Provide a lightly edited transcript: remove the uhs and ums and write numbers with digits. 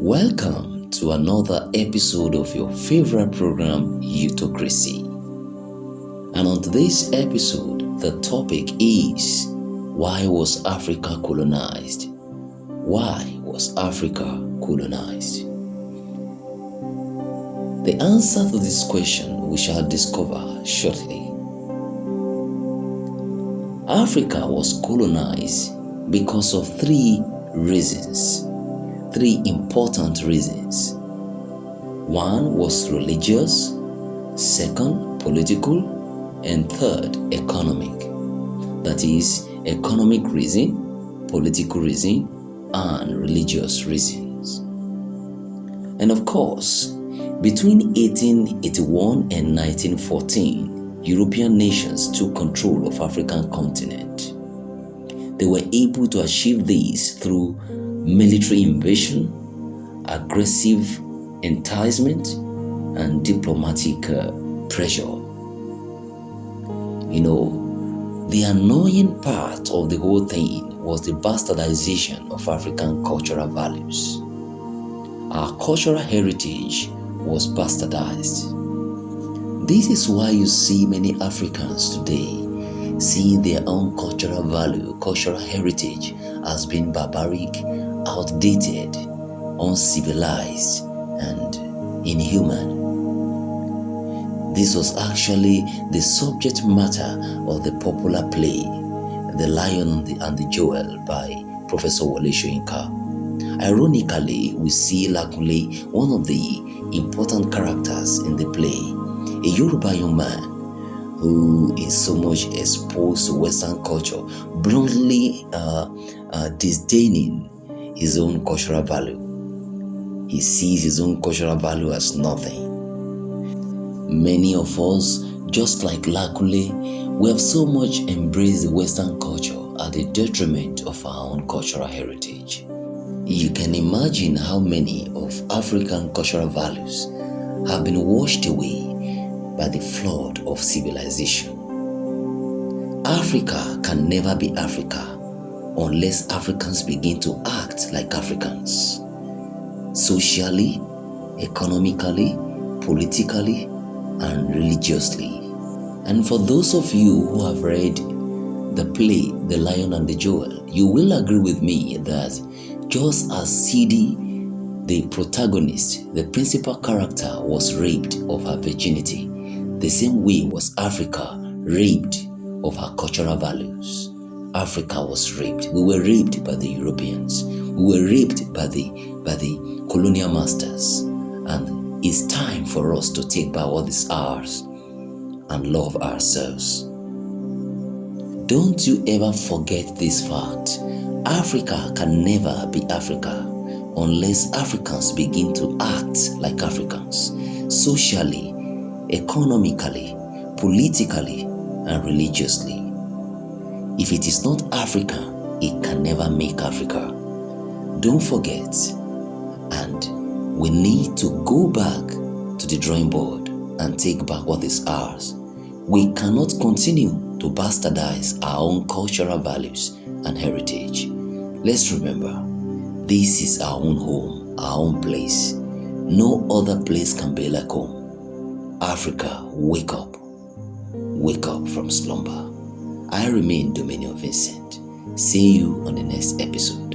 Welcome to another episode of your favorite program, YOUTOCRACY. And on today's episode, the topic is, why was Africa colonized? Why was Africa colonized? The answer to this question we shall discover shortly. Africa was colonized because of three important reasons. One was religious, second, political, and third, economic. That is, economic reason, political reason, and religious reasons. And of course, between 1881 and 1914, European nations took control of African continent. They were able to achieve this through military invasion, aggressive enticement, and diplomatic pressure. The annoying part of the whole thing was the bastardization of African cultural values. Our cultural heritage was bastardized. This is why you see many Africans today seeing their own cultural value, cultural heritage as being barbaric, outdated, uncivilized, and inhuman. This was actually the subject matter of the popular play, The Lion and the Jewel by Professor Wole Soyinka. Ironically, we see Lakunle, one of the important characters in the play, a Yoruba young man who is so much exposed to Western culture, bluntly disdaining his own cultural value. He sees his own cultural value as nothing. Many of us, just like Lakunle, we have so much embraced the Western culture at the detriment of our own cultural heritage. You can imagine how many of African cultural values have been washed away by the flood of civilization. Africa can never be Africa unless Africans begin to act like Africans, socially, economically, politically, and religiously. And for those of you who have read the play, The Lion and the Jewel, you will agree with me that just as Sidi, the protagonist, the principal character, was raped of her virginity, the same way was Africa raped of her cultural values. Africa was raped. We were raped by the Europeans. We were raped by the colonial masters. And it's time for us to take back what is ours and love ourselves. Don't you ever forget this fact. Africa can never be Africa unless Africans begin to act like Africans, socially, economically, politically, and religiously. If it is not Africa, it can never make Africa. Don't forget, and we need to go back to the drawing board and take back what is ours. We cannot continue to bastardize our own cultural values and heritage. Let's remember, this is our own home, our own place. No other place can be like home. Africa, wake up. Wake up from slumber. I remain Dominion.O.Vincent. See you on the next episode.